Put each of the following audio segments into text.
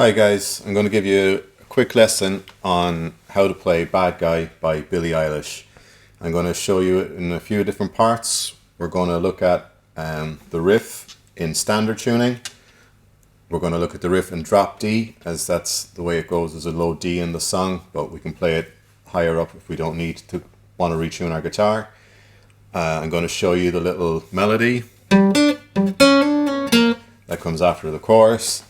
Hi guys, I'm going to give you a quick lesson on how to play Bad Guy by Billie Eilish. I'm going to show you it in a few different parts. We're going to look at the riff in standard tuning. We're going to look at the riff in drop D, as that's the way it goes. There's a low D in the song, but we can play it higher up if we don't need to want to retune our guitar. I'm going to show you the little melody that comes after the chorus.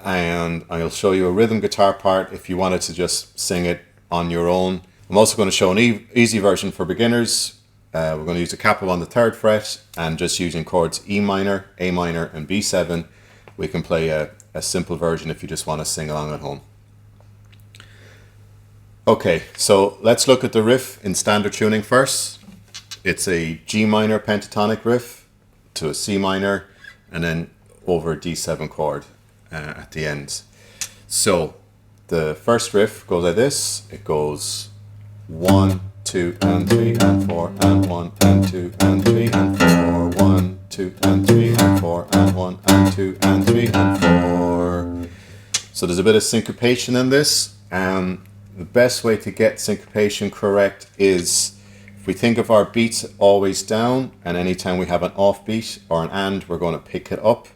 And I'll show you a rhythm guitar part if you wanted to just sing it on your own. I'm also going to show an easy version for beginners. We're going to use a capo on the 3rd fret, and just using chords E minor, A minor and B7, we can play a simple version if you just want to sing along at home. Okay, so let's look at the riff in standard tuning first. It's a G minor pentatonic riff to a C minor and then over a D7 chord at the end. So the first riff goes like this. It goes 1, 2 and 3 and 4 and 1 and 2 and 3 and 4, 1, 2 and 3 and 4 and 1 and 2 and 3 and 4. So there's a bit of syncopation in this. The best way to get syncopation correct is if we think of our beats always down, and anytime we have an off beat or an and, we're going to pick it up.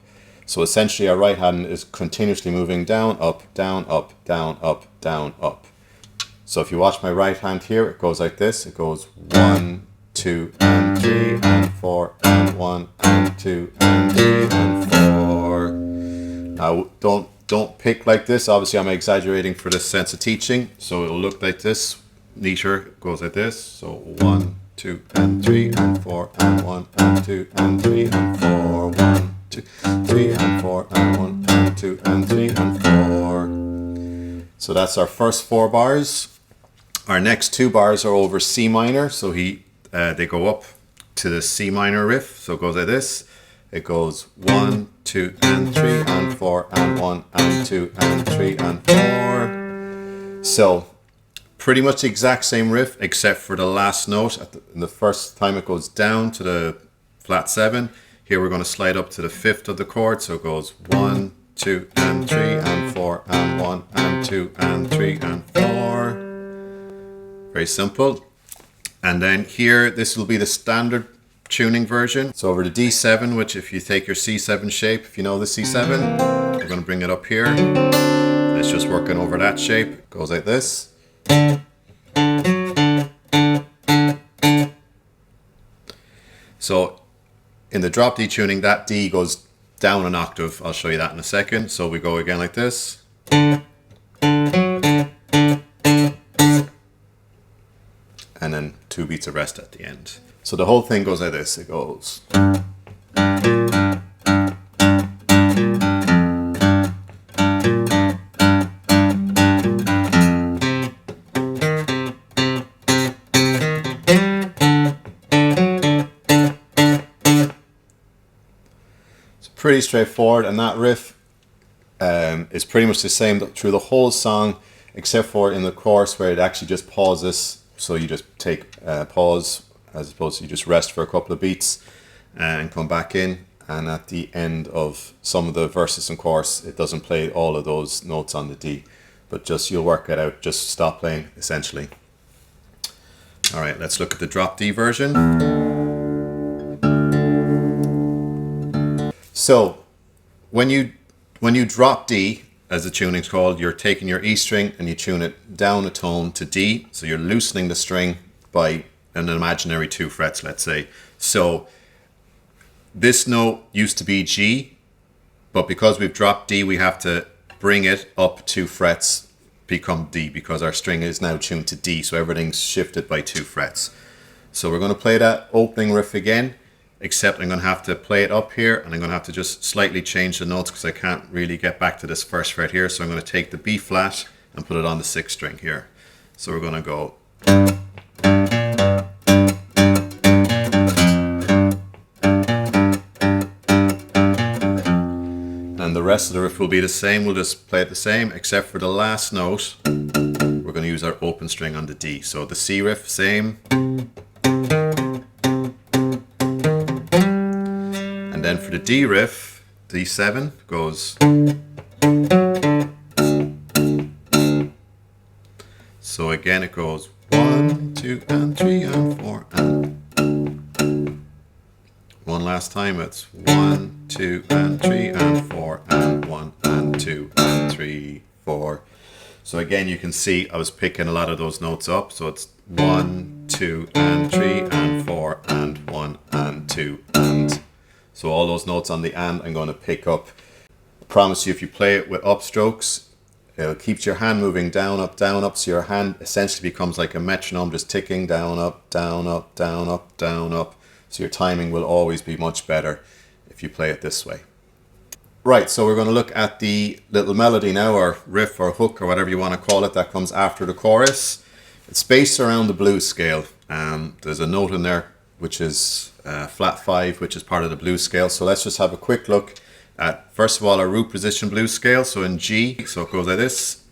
So essentially our right hand is continuously moving down, up, down, up, down, up, down, up. So if you watch my right hand here, it goes like this. It goes 1, 2 and 3 and 4 and 1 and 2 and 3 and 4. Now don't pick like this. Obviously I'm exaggerating for the sense of teaching. So it'll look like this, neater. It goes like this. So 1, 2 and 3 and 4 and 1 and 2 and 3 and 4. 1, 2, 3 and 4 and 1 and 2 and 3 and 4. So that's our first 4 bars. Our next 2 bars are over C minor, so they go up to the C minor riff. So it goes like this. It goes 1, 2 and 3 and 4 and 1 and 2 and 3 and 4. So pretty much the exact same riff except for the last note. The first time it goes down to the flat 7. Here we're going to slide up to the 5th of the chord, so it goes 1, 2 and 3 and 4 and 1 and 2 and 3 and 4. Very simple. And then here, this will be the standard tuning version. So over the D7, which if you take your C7 shape, if you know the C7, we're going to bring it up here. It's just working over that shape. It goes like this. So in the drop D tuning, that D goes down an octave. I'll show you that in a second. So we go again like this. And then 2 beats of rest at the end. So the whole thing goes like this. It goes. Pretty straightforward, and that riff is pretty much the same through the whole song, except for in the chorus where it actually just pauses. So you just take pause as opposed to you just rest for a couple of beats and come back in. And at the end of some of the verses and chorus, it doesn't play all of those notes on the D, but just you'll work it out. Just stop playing essentially. All right, let's look at the drop D version. So when you drop D, as the tuning's called, you're taking your E string and you tune it down a tone to D. So you're loosening the string by an imaginary 2 frets, let's say. So this note used to be G, but because we've dropped D, we have to bring it up 2 frets, become D, because our string is now tuned to D. So everything's shifted by 2 frets. So we're going to play that opening riff again. Except I'm going to have to play it up here, and I'm going to have to just slightly change the notes because I can't really get back to this first fret here. So I'm going to take the B flat and put it on the 6th string here. So we're going to go. And the rest of the riff will be the same. We'll just play it the same, except for the last note. We're going to use our open string on the D. So the C riff, same. And then for the D riff, D7 goes. So again it goes 1, 2, and 3, and 4, and one last time. It's 1, 2, and 3, and 4, and 1, and 2, and 3, 4. So again, you can see I was picking a lot of those notes up. So it's 1, 2, and 3, and 4, and 1, and 2, and. So all those notes on the and I'm going to pick up. I promise you, if you play it with upstrokes, it keeps your hand moving down, up, so your hand essentially becomes like a metronome, just ticking down, up, down, up, down, up, down, up. So your timing will always be much better if you play it this way. Right, so we're going to look at the little melody now, or riff or hook or whatever you want to call it, that comes after the chorus. It's based around the blues scale. There's a note in there which is flat 5, which is part of the blues scale. So let's just have a quick look at, first of all, our root position blues scale. So in G, so it goes like this.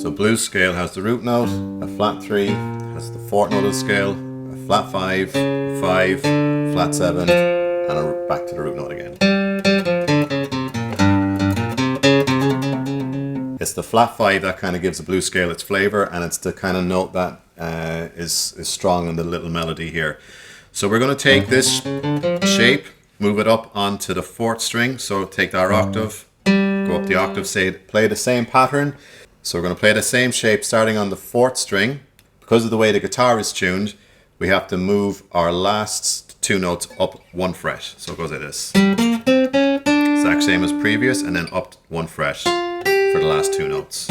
So blues scale has the root note, a flat 3, has the fourth note of the scale, a flat 5, 5, flat 7, and back to the root note again. It's the flat 5 that kind of gives the blues scale its flavor, and it's the kind of note that is strong in the little melody here. So we're going to take this shape, move it up onto the 4th string. So take our octave, go up the octave, say play the same pattern. So we're going to play the same shape starting on the 4th string. Because of the way the guitar is tuned, we have to move our last 2 notes up 1 fret. So it goes like this. Exact same as previous, and then up 1 fret for the last 2 notes.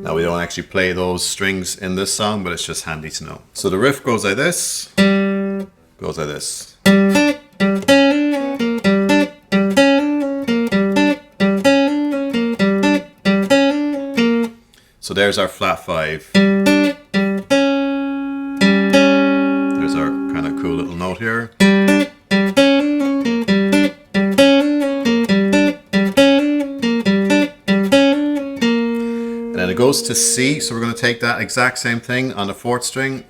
Now we don't actually play those strings in this song, but it's just handy to know. So the riff goes like this, goes like this. So there's our flat 5. There's our kind of cool little note here. And then it goes to C, so we're going to take that exact same thing on the 4th string.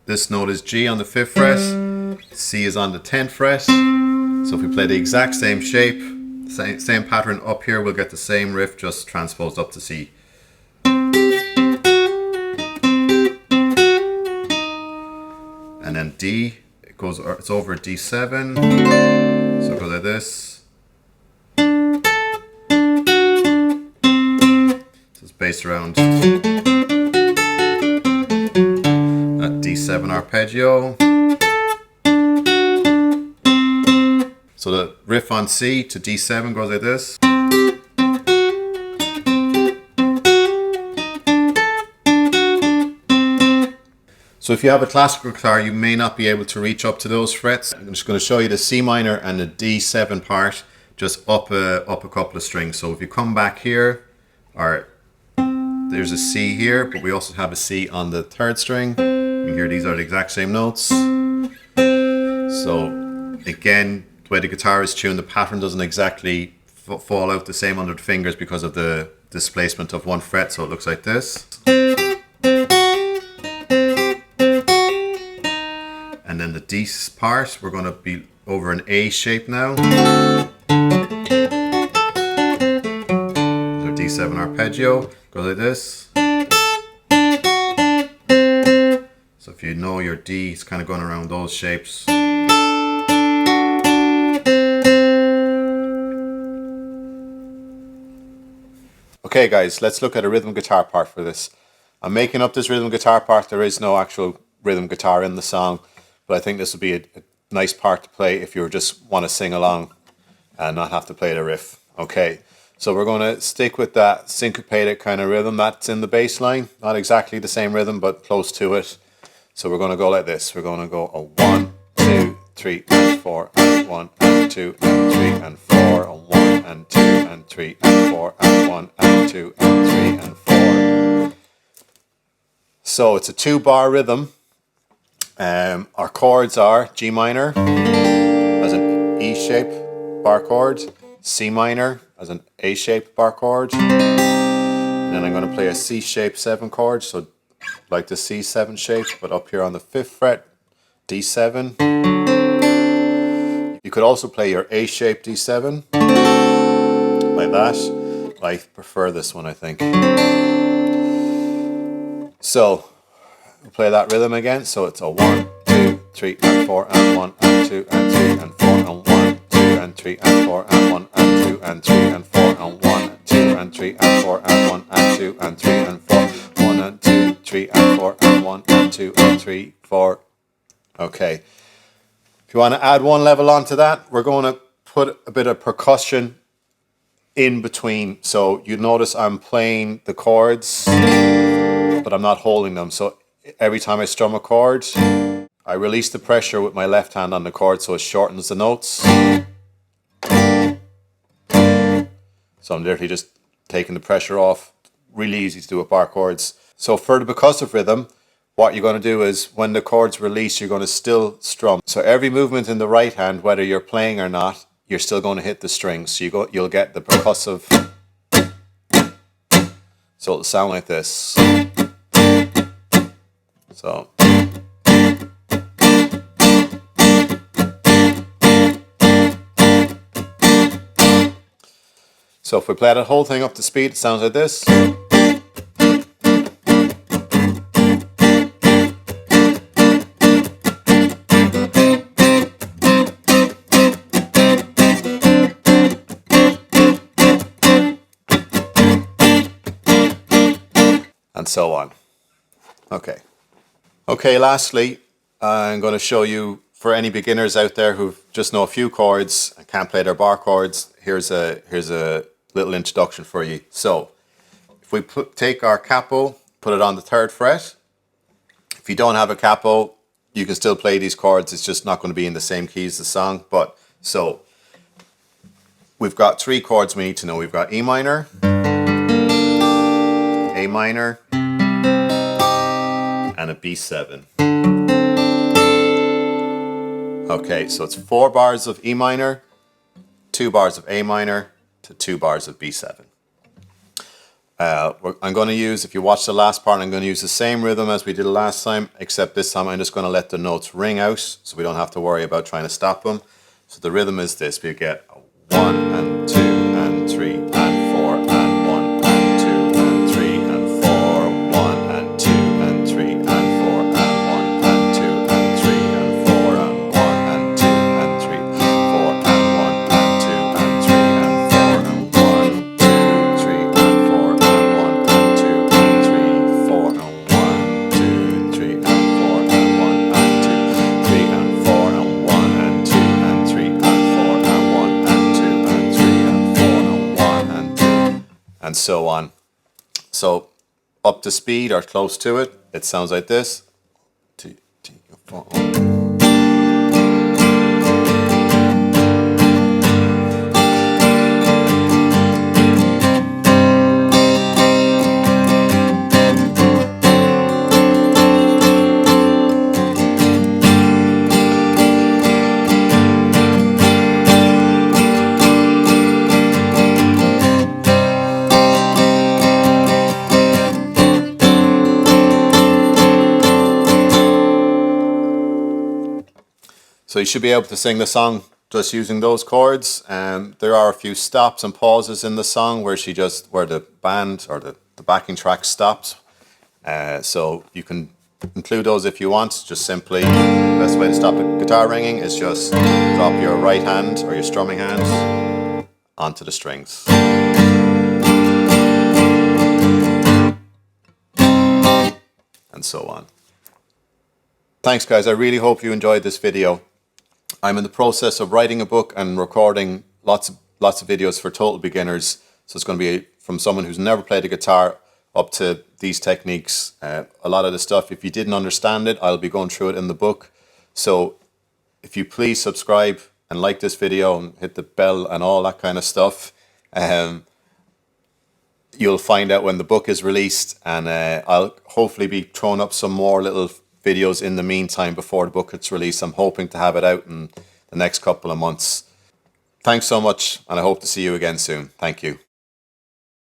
This note is G on the 5th fret. C is on the 10th fret. So if we play the exact same shape, same pattern up here, we'll get the same riff just transposed up to C. And then D, it's over D7, so it goes like this. So it's based around that D7 arpeggio. So the riff on C to D7 goes like this. So if you have a classical guitar, you may not be able to reach up to those frets. I'm just going to show you the C minor and the D7 part, just up a couple of strings. So if you come back here, there's a C here, but we also have a C on the 3rd string. You hear these are the exact same notes. So again, the way the guitar is tuned, the pattern doesn't exactly fall out the same under the fingers because of the displacement of 1 fret. So it looks like this. And then the D part, we're going to be over an A shape now. So D7 arpeggio, goes like this. So if you know your D, it's kind of going around those shapes. Okay guys, let's look at a rhythm guitar part for this. I'm making up this rhythm guitar part. There is no actual rhythm guitar in the song. But I think this would be a nice part to play if you just want to sing along and not have to play the riff. Okay, so we're going to stick with that syncopated kind of rhythm that's in the bass line. Not exactly the same rhythm, but close to it. So we're going to go like this. We're going to go a 1, 2, 3, and 4, and 1, and 2, and 3, and 4, and 1, and 2, and 3, and 4, and 1, and 2, and 3, and 4. So it's a 2-bar rhythm. Our chords are G minor as an E shape bar chord, C minor as an A shape bar chord, and then I'm going to play a C shape 7 chord, so like the C7 shape, but up here on the 5th fret, D7. You could also play your A-shaped D7 like that. I prefer this one, I think. So we'll play that rhythm again. So it's a 1, 2, 3, and 4, and 1, and 2, and 3, and 4, and 1, 2, and 3, and 4, and 1, and 2, and 3, and 4, and 1, and 2, and 3, and 4, and 1, and 2, and 3, and 4, 1, and 2, 3, and 4, and 1, and 2, and 3, 4. Okay. If you want to add one level onto that, we're going to put a bit of percussion in between. So you notice I'm playing the chords, but I'm not holding them. So every time I strum a chord, I release the pressure with my left hand on the chord so it shortens the notes. So I'm literally just taking the pressure off. Really easy to do with bar chords. So for the percussive rhythm, what you're going to do is when the chords release, you're going to still strum. So every movement in the right hand, whether you're playing or not, you're still going to hit the strings. So you'll get the percussive. So it'll sound like this. So. So if we play that whole thing up to speed, it sounds like this. And so on. Okay. Okay, lastly, I'm going to show you, for any beginners out there who just know a few chords and can't play their bar chords, here's a little introduction for you. So, if we take our capo, put it on the 3rd fret. If you don't have a capo, you can still play these chords. It's just not going to be in the same key as the song. But, so, we've got 3 chords we need to know. We've got E minor, A minor, and a B7. Okay, so it's 4 bars of E minor, 2 bars of A minor, to 2 bars of B7. I'm going to use, if you watch the last part, I'm going to use the same rhythm as we did last time, except this time I'm just going to let the notes ring out, so we don't have to worry about trying to stop them. So the rhythm is this. We get 1 and 2 and 3 and 4 and 1 and 2 and 3 and 4, 1 and 2 and 3 and 4 and 1 and 2 and 3 and 4 and 1 and 2 and 3, 4 and 1 and 2 and 3 and 4 and 1, 2, 3 and 4 and 1 and 2 and 3, 4 and 1, 2, 3 and 4 and 1 and 2, 3 and 4 and 1 and 2 and 3 and 4 and 1 and 2 and 3 and 4 and 1 and 2, and so on. So up to speed or close to it, it sounds like this. 2, 3, 4. So you should be able to sing the song just using those chords. There are a few stops and pauses in the song where the band or the backing track stops. So you can include those if you want. Just simply, the best way to stop a guitar ringing is just drop your right hand or your strumming hand onto the strings. And so on. Thanks guys, I really hope you enjoyed this video. I'm in the process of writing a book and recording lots of videos for total beginners. So it's going to be from someone who's never played a guitar up to these techniques. A lot of the stuff, if you didn't understand it, I'll be going through it in the book. So if you please subscribe and like this video and hit the bell and all that kind of stuff, you'll find out when the book is released, and I'll hopefully be throwing up some more little videos in the meantime before the book gets released. I'm hoping to have it out in the next couple of months. Thanks so much, and I hope to see you again soon. Thank you.